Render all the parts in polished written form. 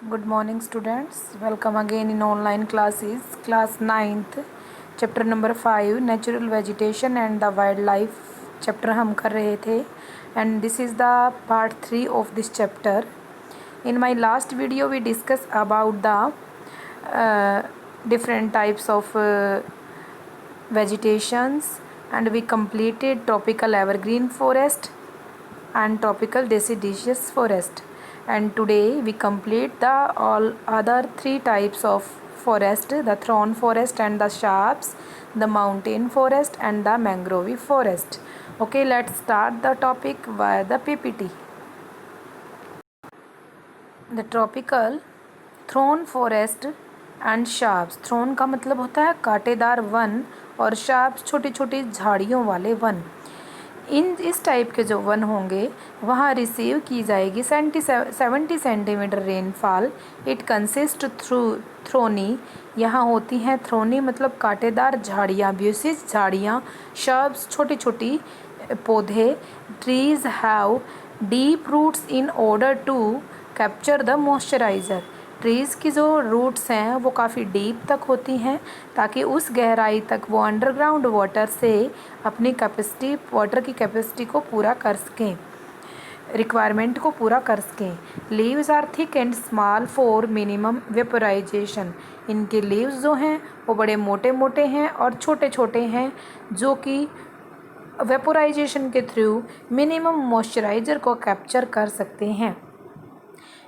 Good morning students. Welcome again in online classes. Class 9th, chapter number 5, Natural Vegetation and the Wildlife chapter हम कर रहे थे and this is the part 3 of this chapter. In my last video we discussed about the different types of vegetations and we completed tropical evergreen forest and tropical deciduous forest, and today we complete the all other three types of forest: the thorn forest and the shrubs, the mountain forest and the mangrove forest. Okay, let's start the topic via the PPT. The tropical thorn forest and shrubs. Thorn का मतलब होता है कांटेदार one और sharps छोटी छोटी झाड़ियों वाले वन. इस टाइप के जो वन होंगे वहाँ रिसीव की जाएगी 70 centimetre rainfall. It consist thorny. यहाँ होती हैं थ्रोनी मतलब कांटेदार झाड़ियाँ, ब्यूसिस झाड़ियाँ, शर्ब्स छोटी छोटी पौधे. Trees have deep roots in order to capture the moisturiser. Trees की जो रूट्स हैं वो काफ़ी डीप तक होती हैं ताकि उस गहराई तक वो अंडरग्राउंड वाटर से अपनी कैपेसिटी, वाटर की कैपेसिटी को पूरा कर सकें, रिक्वायरमेंट को पूरा कर सकें. Leaves are thick and small for minimum vaporisation. इनके लीव्स जो हैं वो बड़े मोटे मोटे हैं और छोटे छोटे हैं जो कि वेपोराइजेशन के थ्रू मिनिमम मॉइस्चराइज़र को कैप्चर कर सकते हैं.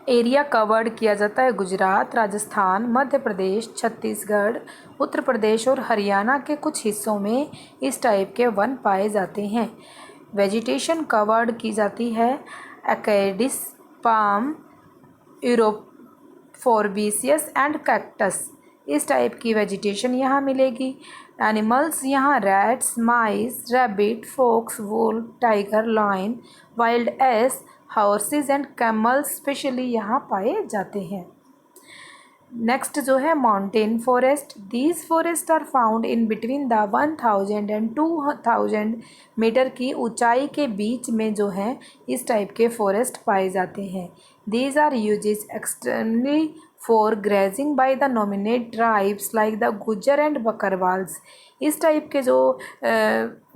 एरिया कवर्ड किया जाता है गुजरात, राजस्थान, मध्य प्रदेश, छत्तीसगढ़, उत्तर प्रदेश और हरियाणा के कुछ हिस्सों में इस टाइप के वन पाए जाते हैं. वेजिटेशन कवर्ड की जाती है acacias, palm, euphorbiaceous and cactus. इस टाइप की वेजिटेशन यहाँ मिलेगी. एनिमल्स यहाँ rats, mice, rabbit, fox, wolf, tiger, lion, wild ass, horses and camels specially यहाँ पाए जाते हैं. नेक्स्ट जो है mountain forest. These forest are found in between the 1000 and 2000 metre की ऊंचाई के बीच में जो है इस टाइप के फॉरेस्ट पाए जाते हैं. These are uses externally for grazing by the nominate tribes like the Gujjar and Bakarwals. इस टाइप के जो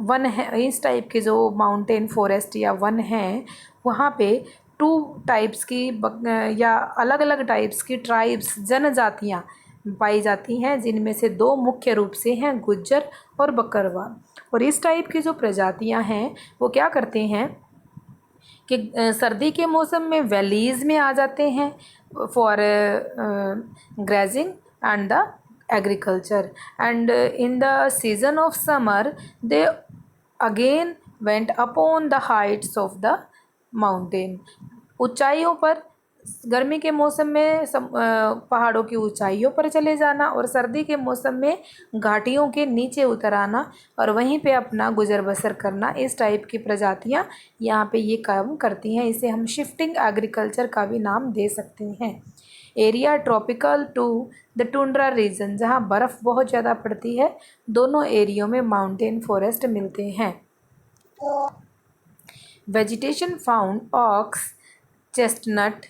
वन है, इस टाइप के जो माउंटेन फॉरेस्ट या वन हैं वहाँ पे टू टाइप्स की या अलग अलग टाइप्स की ट्राइब्स, जनजातियाँ पाई जाती हैं जिनमें से दो मुख्य रूप से हैं गुज्जर और बकरवाल. और इस टाइप की जो प्रजातियाँ हैं वो क्या करते हैं कि सर्दी के मौसम में वैलीज़ में आ जाते हैं for grazing and the agriculture, and in the season of summer they again went upon the Heights of the mountain. ऊंचाइयों पर गर्मी के मौसम में पहाड़ों की ऊंचाइयों पर चले जाना और सर्दी के मौसम में घाटियों के नीचे उतर आना और वहीं पे अपना गुजर बसर करना. इस टाइप की प्रजातियां यहाँ पे ये काम करती हैं. इसे हम शिफ्टिंग एग्रीकल्चर का भी नाम दे सकते हैं. Area tropical to the tundra region. जहाँ बर्फ़ बहुत ज़्यादा पड़ती है दोनों एरियो में माउंटेन फॉरेस्ट मिलते हैं. Vegetation found: ox, chestnut,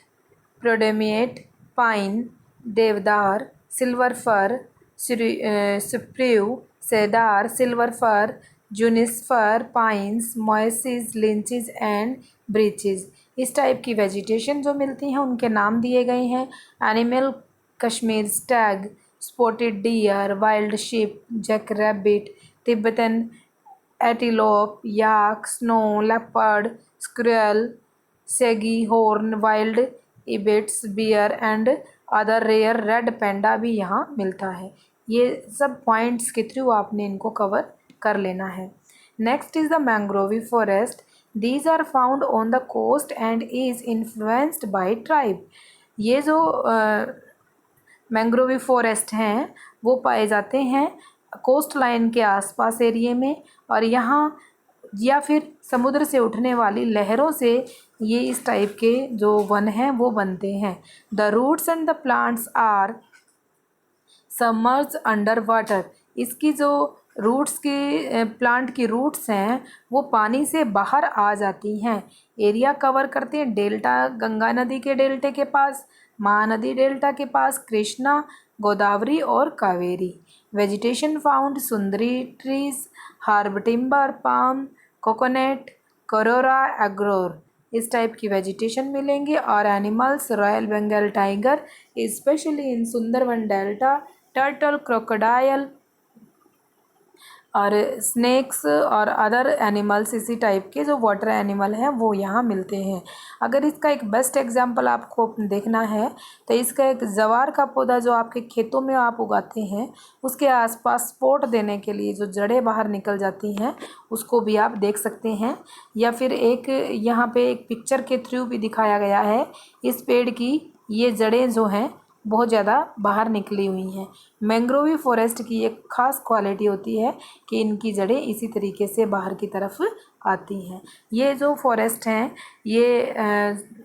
predominate, pine, deodar, silver fir, spruce, cedar, silver fir, juniper, pines, mosses, lynches and birches. इस टाइप की वेजिटेशन जो मिलती हैं उनके नाम दिए गए हैं. Animal: Kashmir stag, spotted deer, wild sheep, jack rabbit, Tibetan antelope, yak, snow leopard, squirrel, सेगी horn, wild ibex, bear and other rare. Red panda भी यहाँ मिलता है. ये सब पॉइंट्स के थ्रू आपने इनको कवर कर लेना है. Next is the mangrove forest. These are found on the coast and is influenced by tribe. ये जो मैंग्रोव फॉरेस्ट हैं वो पाए जाते हैं कोस्ट लाइन के आसपास एरिए में और यहाँ या फिर समुद्र से उठने वाली लहरों से ये इस टाइप के जो वन हैं वो बनते हैं. The roots and the plants are submerge under water. इसकी जो रूट्स की प्लांट की रूट्स हैं वो पानी से बाहर आ जाती हैं. एरिया कवर करते हैं डेल्टा, गंगा नदी के डेल्टे के पास, महानदी डेल्टा के पास कृष्णा, गोदावरी और Kaveri. Vegetation found sundari trees, hard timber, palm, coconut, करोरा, एग्रोर, इस टाइप की वेजिटेशन मिलेंगी। और animals royal Bengal tiger especially in Sundarban delta, turtle, crocodile और स्नेक्स और अदर एनिमल्स इसी टाइप के जो वाटर एनिमल हैं वो यहाँ मिलते हैं। अगर इसका एक बेस्ट एग्जांपल आपको देखना है तो इसका एक जवार का पौधा जो आपके खेतों में आप उगाते हैं उसके आसपास सपोर्ट देने के लिए जो जड़ें बाहर निकल जाती हैं उसको भी आप देख सकते हैं। या फिर एक यहाँ पे एक पिक्चर के थ्रू भी दिखाया गया है इस पेड़ की ये जड़ें जो हैं बहुत ज़्यादा बाहर निकली हुई हैं। मैंग्रोव फॉरेस्ट की एक ख़ास क्वालिटी होती है कि इनकी जड़ें इसी तरीके से बाहर की तरफ आती हैं। ये जो फॉरेस्ट हैं ये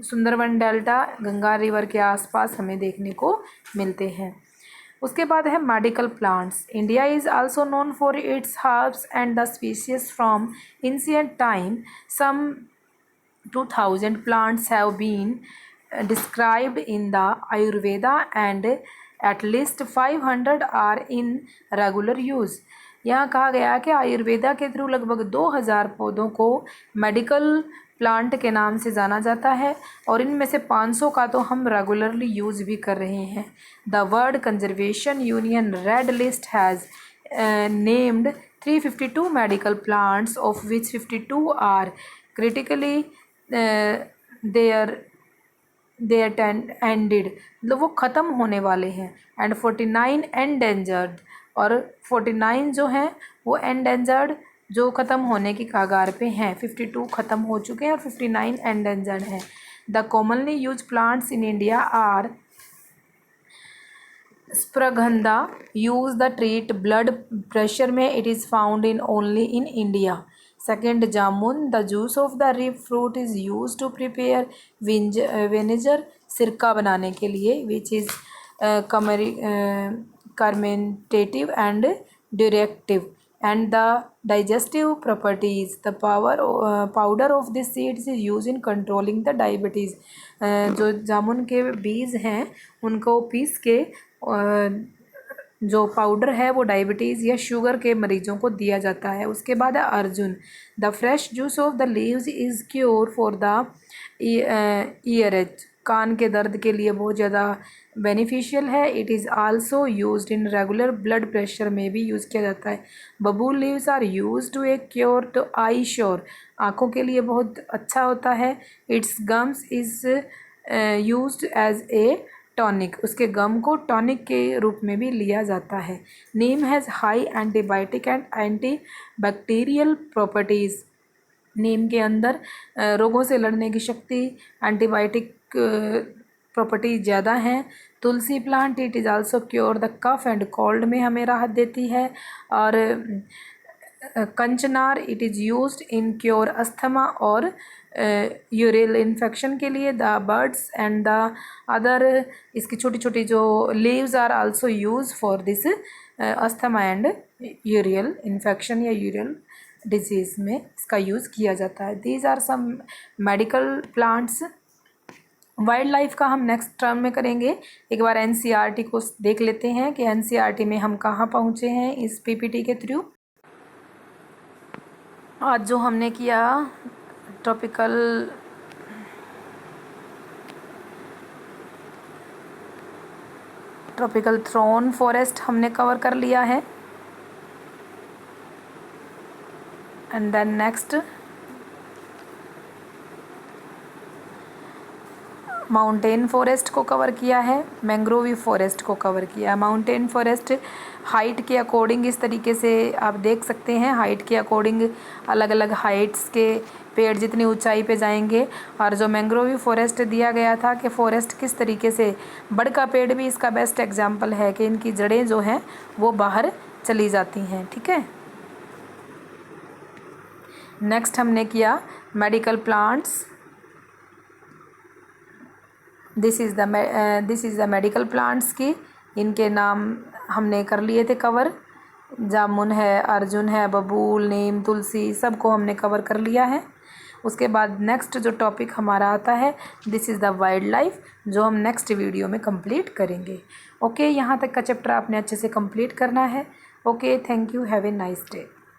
सुंदरवन डेल्टा गंगा रिवर के आसपास हमें देखने को मिलते हैं। उसके बाद है medical plants. India is also known for its herbs and the species from ancient time. Some 2000 plants have been described in the Ayurveda and at least 500 are in regular use। यहाँ कहा गया कि आयुर्वेदा के थ्रू लगभग 2000 पौधों को medical plant के नाम से जाना जाता है और इनमें से 500 का तो हम रेगुलरली यूज़ भी कर रहे हैं। The world conservation union red list has named 352 medical plants of which 52 are critically endangered, मतलब वो ख़त्म होने वाले हैं। एंड 49 एंडेंजर्ड, और 49 जो हैं वो एंडेंजर्ड जो ख़त्म होने की कगार पे हैं। 52 ख़त्म हो चुके हैं और 59 एंडेंजर्ड हैं। The commonly use plants in India are Sarpagandha, use the treat blood pressure में, it is found in only in India. Second jamun, the juice of the ripe fruit is use to prepare vinegar, सिरका बनाने के लिए, which is fermentative and diuretic, and the digestive properties, the powder of this seeds is used in controlling the diabetes। जो जामुन के बीज हैं उनको piece के जो पाउडर है वो डायबिटीज़ या शुगर के मरीजों को दिया जाता है। उसके बाद है Arjun, the fresh juice of the leaves is cure for the earache, कान के दर्द के लिए बहुत ज़्यादा बेनिफिशियल है। It is also used in regular blood pressure में भी यूज़ किया जाता है। Babul leaves are used to a cure to eye sore, आँखों के लिए बहुत अच्छा होता है। Its gums is used as a tonic, उसके गम को टॉनिक के रूप में भी लिया जाता है। Neem has high antibiotic and anti bacterial properties, नीम के अंदर रोगों से लड़ने की शक्ति, एंटीबायोटिक प्रॉपर्टी ज़्यादा हैं। Tulsi plant, it is also cure the cough and cold में हमें राहत देती है। और kanchnar, it is used in cure asthma और यूरिल इन्फेक्शन के लिए। The birds and the other, इसकी छोटी छोटी जो leaves are also use for this asthma and यूरियल इन्फेक्शन या यूरियल डिजीज़ में इसका यूज़ किया जाता है। These are some medical plants. Wild life का हम नेक्स्ट टर्म में करेंगे। एक बार एनसीईआरटी को देख लेते हैं कि एनसीईआरटी में हम कहाँ पहुँचे हैं इस पीपीटी के थ्रू। आज जो हमने किया ट्रॉपिकल थ्रोन फॉरेस्ट हमने कवर कर लिया है। And then next mountain forest को कवर किया है, मैंग्रोव फॉरेस्ट को कवर किया है। माउंटेन फॉरेस्ट हाइट के अकॉर्डिंग इस तरीके से आप देख सकते हैं, हाइट के अकॉर्डिंग अलग अलग हाइट्स के पेड़ जितनी ऊंचाई पे जाएंगे। और जो मैंग्रोव फॉरेस्ट दिया गया था कि फॉरेस्ट किस तरीके से, बड़ का पेड़ भी इसका बेस्ट एग्जाम्पल है कि इनकी जड़ें जो हैं वो बाहर चली जाती हैं। ठीक है, नेक्स्ट हमने किया medical plants. This is the medical plants की, इनके नाम हमने कर लिए थे कवर। जामुन है, अर्जुन है, बबूल, नीम, तुलसी, सबको हमने कवर कर लिया है। उसके बाद नेक्स्ट जो टॉपिक हमारा आता है this is the wild life, जो हम नेक्स्ट वीडियो में कंप्लीट करेंगे। ओके, यहाँ तक का चैप्टर आपने अच्छे से कंप्लीट करना है। Okay, thank you, have a nice day.